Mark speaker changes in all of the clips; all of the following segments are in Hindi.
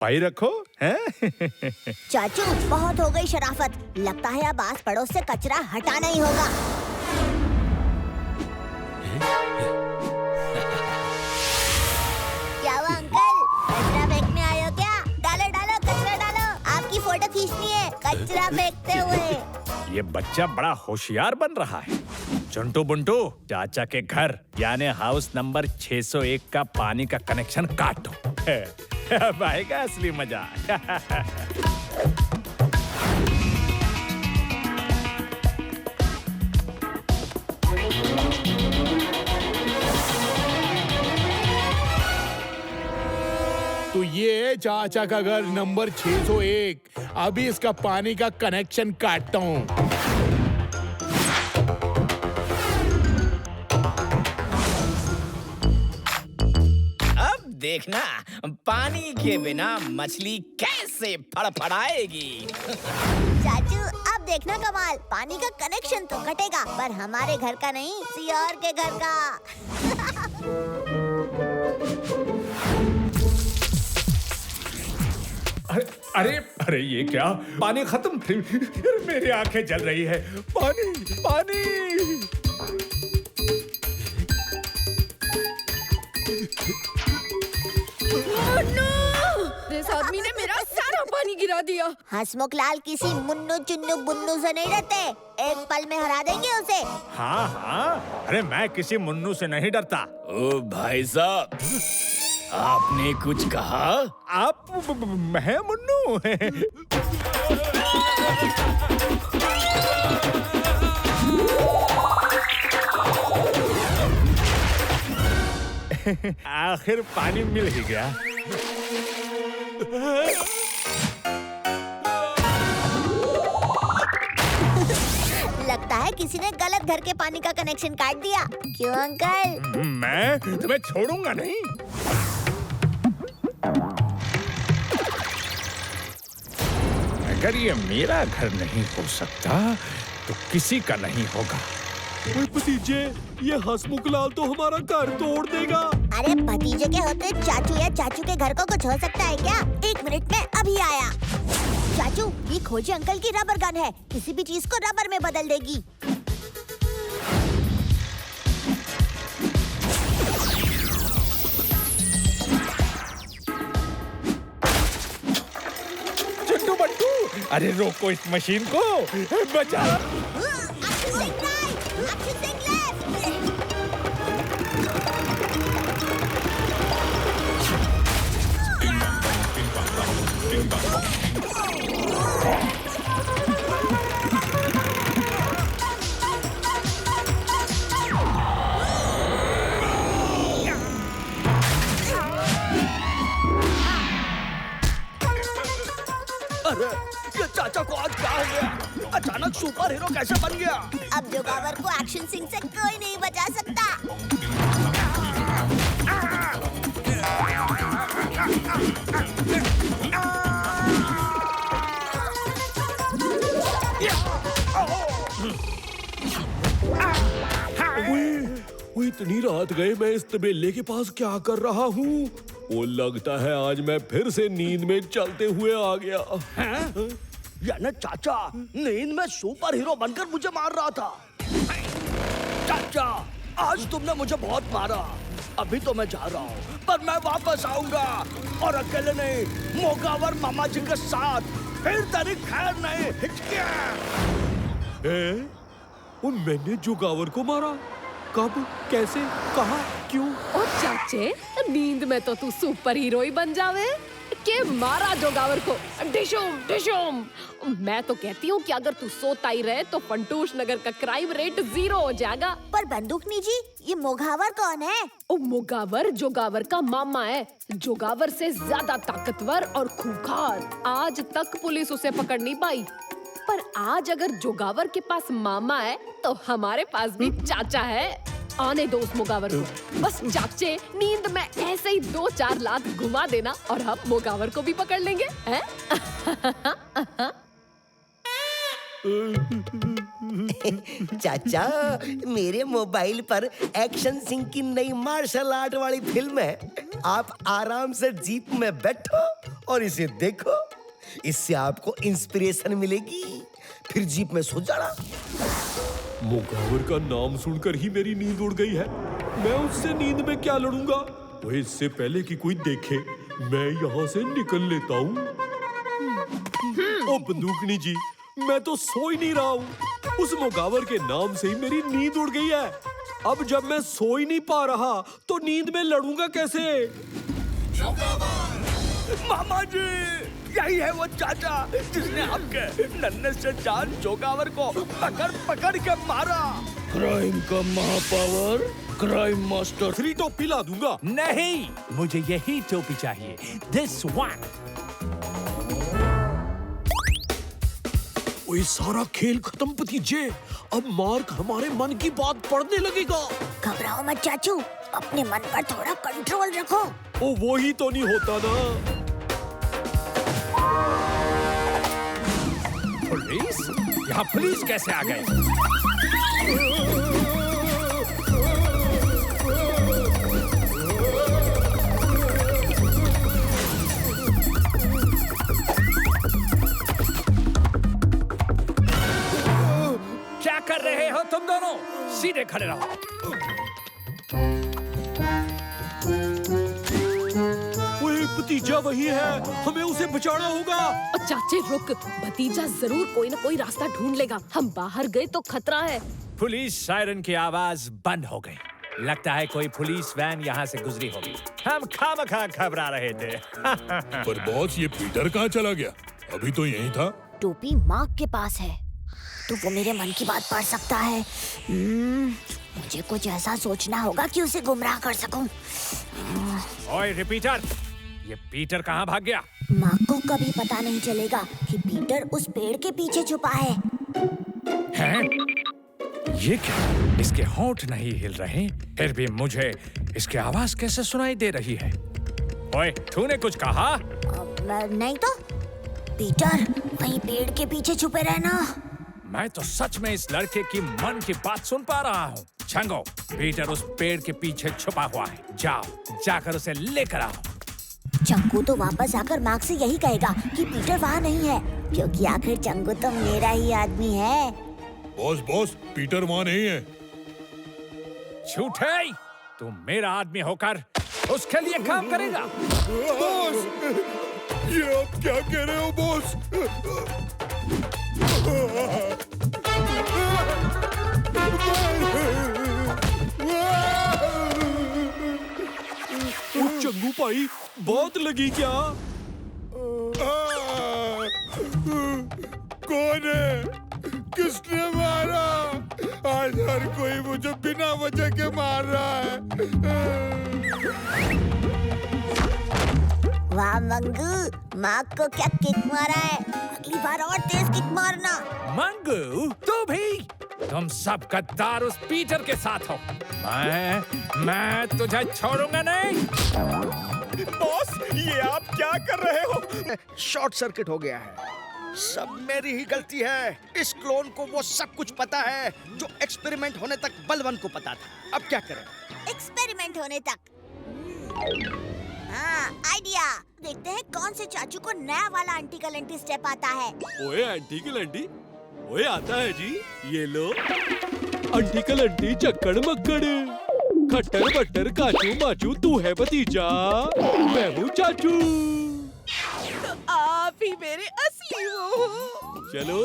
Speaker 1: पाई रखो हैं?
Speaker 2: चाचू बहुत हो गई शराफत, लगता है अब आस पड़ोस से कचरा हटाना ही होगा। क्या हुआ अंकल, कचरा फेंकने आए हो क्या? डालो डालो कचरा डालो, आपकी फोटो खींचनी है कचरा फेंकते हुए।
Speaker 1: ये बच्चा बड़ा होशियार बन रहा है। चुंटू बुंटू, चाचा के घर यानी हाउस नंबर 601 का पानी का कनेक्शन काट दो। अब आएगा असली मजा।
Speaker 3: तो ये है चाचा का घर नंबर 601। अभी इसका पानी का कनेक्शन काटता हूँ।
Speaker 4: देखना पानी के बिना मछली कैसे फड़फड़ाएगी।
Speaker 2: चाचू अब देखना कमाल, पानी का कनेक्शन तो कटेगा पर हमारे घर का नहीं, किसी और के घर का।
Speaker 1: अरे अरे अरे ये क्या, पानी खत्म थी। मेरी आंखें जल रही है। पानी पानी।
Speaker 5: इस आदमी ने मेरा सारा पानी गिरा दिया।
Speaker 2: हंसमुख लाल किसी मुन्नू चुन्नू बुन्नू से नहीं डरते, एक पल में हरा देंगे उसे।
Speaker 1: हाँ हाँ, अरे मैं किसी मुन्नू से नहीं डरता।
Speaker 4: ओ भाई साहब, आपने कुछ कहा?
Speaker 1: आप मैं मुन्नू। आखिर पानी मिल ही गया।
Speaker 2: लगता है किसी ने गलत घर के पानी का कनेक्शन काट दिया। क्यों अंकल?
Speaker 1: मैं तुम्हें छोड़ूंगा नहीं। अगर ये मेरा घर नहीं हो सकता तो किसी का नहीं होगा।
Speaker 3: ओए भतीजे, ये हंसमुख लाल तो हमारा घर तोड़ देगा।
Speaker 2: अरे भतीजे के होते चाचू या चाचू के घर को कुछ हो सकता है क्या? 1 मिनट में अभी आया। चाचू, ये खोजी अंकल की रबर गन है, किसी भी चीज को रबर में बदल देगी।
Speaker 1: चिंटू बंटू, अरे रोको इस मशीन को, बचा।
Speaker 4: अरे ये चाचा को आज क्या हो गया? अचानक सुपर हीरो कैसे बन गया?
Speaker 2: अब जोगावर को एक्शन सिंह से कोई नहीं बचा सकता।
Speaker 3: वो इतनी रात गए मैं इस तबेले के पास क्या कर रहा हूँ? वो लगता है आज मैं फिर से नींद में चलते हुए आ गया।
Speaker 4: यानी चाचा नींद में सुपर हीरो बनकर मुझे मार रहा था। चाचा, आज तुमने मुझे बहुत मारा। अभी तो मैं जा रहा हूँ, पर मैं वापस आऊंगा और अकेले नहीं, मोगावर मामा जी के साथ। फिर तेरी खैर नहीं। हिचकिया।
Speaker 3: वो मैंने जोगावर को मारा? कब, कैसे, कहाँ, क्यों?
Speaker 5: और चाचे, नींद में तो तू सुपर हीरो ही बन जावे के मारा जोगावर को। डिशुम डिशुम। मैं तो कहती हूँ कि अगर तू सोता ही रहे तो फंटूश नगर का क्राइम रेट 0 हो जाएगा।
Speaker 2: पर बंदूकनी जी, ये मोघावर कौन है?
Speaker 5: ओ मोगावर जोगावर का मामा है, जोगावर से ज्यादा ताकतवर और खूंखार। आज तक पुलिस उसे पकड़ नहीं पाई, पर आज अगर जोगावर के पास मामा है तो हमारे पास भी चाचा है। आने दो उस मोगावर को। बस चाचे नींद में ऐसे ही 2-4 लात घुमा देना और हम मोगावर को भी पकड़ लेंगे, हैं?
Speaker 6: चाचा, मेरे मोबाइल पर एक्शन सिंह की नई मार्शल आर्ट वाली फिल्म है। आप आराम से जीप में बैठो और इसे देखो। इससे आपको इंस्पिरेशन मिलेगी, फिर जीप में सो जाना।
Speaker 3: मुगावर का नाम सुनकर ही मेरी नींद उड़ गई है। मैं उससे नींद में क्या लड़ूंगा? वो इससे पहले कि कोई देखे, मैं यहाँ से निकल लेता हूँ। ओ बंदूकनी जी, मैं तो सो ही नहीं रहा हूँ। उस मुगावर के नाम से ही मेरी नींद उड़ गई है। अब जब मैं सो ही नहीं पा रहा तो नींद में लड़ूंगा कैसे?
Speaker 4: मामा जी, यही है वो चाचा जिसने आपके नन्हे से जान जोगावर को पकड़ पकड़ के मारा। क्राइम का महापावर, क्राइम मास्टर।
Speaker 3: 3 टॉप पिला दूंगा।
Speaker 1: नहीं, मुझे यही टोपी चाहिए, दिस वन।
Speaker 3: ओए, सारा खेल खत्म भतीजे। अब मार्क हमारे मन की बात पढ़ने लगेगा।
Speaker 2: घबराओ मत चाचू, अपने मन पर थोड़ा कंट्रोल रखो।
Speaker 3: ओ, वो ही तो नहीं होता ना।
Speaker 1: पुलिस? यहाँ पुलिस कैसे आ गए? क्या कर रहे हो तुम दोनों? सीधे खड़े रहो।
Speaker 3: ओए, भतीजा वही है, हमें उसे बचाना होगा।
Speaker 5: और चाचे रुक, भतीजा जरूर कोई ना कोई रास्ता ढूंढ लेगा। हम बाहर गए तो खतरा है।
Speaker 1: पुलिस सायरन की आवाज बंद हो गई। लगता है कोई पुलिस वैन यहाँ से गुजरी होगी। हम खामखा घबरा रहे थे।
Speaker 7: पर बॉस, ये पीटर कहाँ चला गया? अभी तो यहीं था।
Speaker 2: टोपी मार्क के पास है, तो वो मेरे मन की बात पढ़ सकता है। मुझे कुछ ऐसा सोचना होगा कि उसे गुमराह कर सकूं।
Speaker 1: ओए रिपीटर, ये पीटर कहाँ भाग गया?
Speaker 2: मार्क को कभी पता नहीं चलेगा कि पीटर उस पेड़ के पीछे छुपा है।
Speaker 1: हैं? ये क्या? इसके होंठ नहीं हिल रहे, फिर भी मुझे इसकी आवाज कैसे सुनाई दे रही है? ओए, तूने कुछ कहा?
Speaker 2: नहीं तो। पीटर, वहीं पेड़ के पीछे छुपे रहना।
Speaker 1: मैं तो सच में इस लड़के की मन की बात सुन पा रहा हूँ। छंगो, पीटर उस पेड़ के पीछे छुपा हुआ है। जाओ, जाकर उसे लेकर आओ।
Speaker 2: चंगू तो वापस आकर मार्क से यही कहेगा कि पीटर वहाँ नहीं है, क्योंकि आखिर चंगू तो मेरा ही आदमी है।
Speaker 7: बॉस, पीटर वहाँ नहीं है।
Speaker 1: झूठे, तू मेरा आदमी होकर उसके लिए काम करेगा?
Speaker 7: बॉस, ये आप क्या कह रहे हो बॉस?
Speaker 3: ओ चंगू भाई, बहुत लगी क्या?
Speaker 7: कौन है? किसने मारा? आज हर कोई मुझे बिना वजह के मार रहा है।
Speaker 2: वाह मंगू, मार्क को क्या किक मारा है। अगली बार और तेज किक मारना।
Speaker 1: मंगू, तू भी? तुम सब गद्दार उस पीटर के साथ हो। मैं तुझे छोड़ूंगा नहीं।
Speaker 4: बॉस, ये आप क्या कर रहे हो? शॉर्ट सर्किट हो गया है। सब मेरी ही गलती है। इस क्लोन को वो सब कुछ पता है जो एक्सपेरिमेंट होने तक बलवन को पता था। अब क्या करें?
Speaker 2: एक्सपेरिमेंट होने तक। हाँ, आइडिया। देखते हैं कौन से चाचू को नया वाला आंटी एंटी स्टेप आता है।
Speaker 3: ओए आंटी की लंटी, ओए आता है जी। ये लो, आंटी का लंटी चक्कड़ मक्कड़, खट्टर बट्टर काचू माचू, तू है भतीजा, मैं हूँ चाचू।
Speaker 5: आप ही मेरे असली वो हो।
Speaker 3: चलो,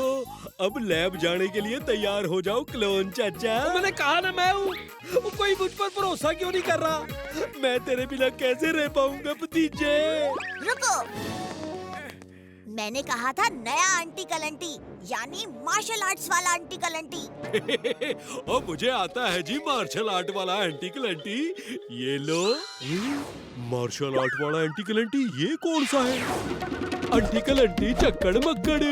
Speaker 3: अब लैब जाने के लिए तैयार हो जाओ क्लोन चाचा। मैंने कहा ना मैं हूँ। कोई मुझ पर भरोसा क्यों नहीं कर रहा? मैं तेरे बिना कैसे रह पाऊंगा भतीजे?
Speaker 2: रुको, मैंने कहा था नया आंटी कलंटी, यानी मार्शल आर्ट्स वाला आंटी कलंटी।
Speaker 3: और मुझे आता है जी मार्शल आर्ट वाला एंटी कलंटी। ये लो, मार्शल आर्ट वाला एंटी कलंटी, ये कौन सा है? आंटी कलंटी चक्कड़ मक्कड़,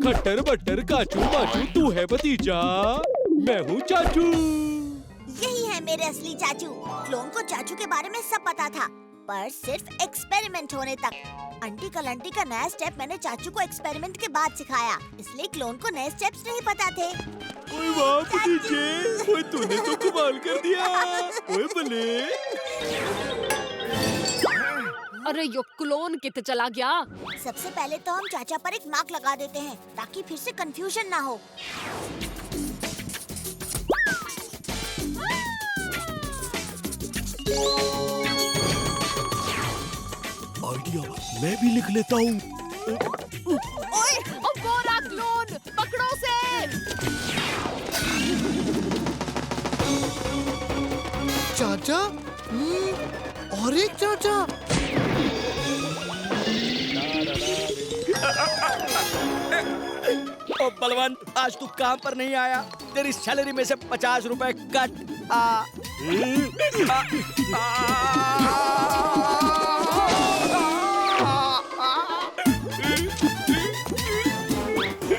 Speaker 3: खट्टर बट्टर काचू माचू, तू है भतीजा, मैं हूँ चाचू।
Speaker 2: यही है मेरे असली चाचू। क्लोन को चाचू के बारे में सब पता था, पर सिर्फ एक्सपेरिमेंट होने तक। आंटी कल आंटी का नया स्टेप मैंने चाचू को एक्सपेरिमेंट के बाद सिखाया, इसलिए क्लोन को नए स्टेप्स नहीं पता थे।
Speaker 3: ओए वाह भतीजे, ओए तूने तो कमाल कर दिया। ओए भले।
Speaker 5: अरे यो क्लोन कित चला गया।
Speaker 2: सबसे पहले तो हम चाचा पर एक नाक लगा देते हैं ताकि फिर से कंफ्यूजन ना हो।
Speaker 3: आइडिया मैं भी लिख लेता हूँ।
Speaker 2: ओए,
Speaker 5: ओ वो रहा क्लोन, पकड़ो उसे।
Speaker 7: चाचा? और एक चाचा?
Speaker 4: ओ बलवंत, आज तू काम पर नहीं आया, तेरी सैलरी में से 50 रुपए कट।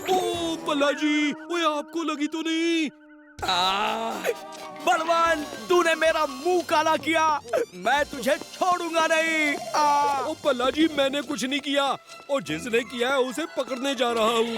Speaker 3: ओ भला जी, ओए आपको लगी तो नहीं?
Speaker 4: बलवान, तूने मेरा मुंह काला किया, मैं तुझे छोड़ूंगा नहीं।
Speaker 3: ओ भला जी, मैंने कुछ नहीं किया और जिसने किया है उसे पकड़ने जा रहा हूँ।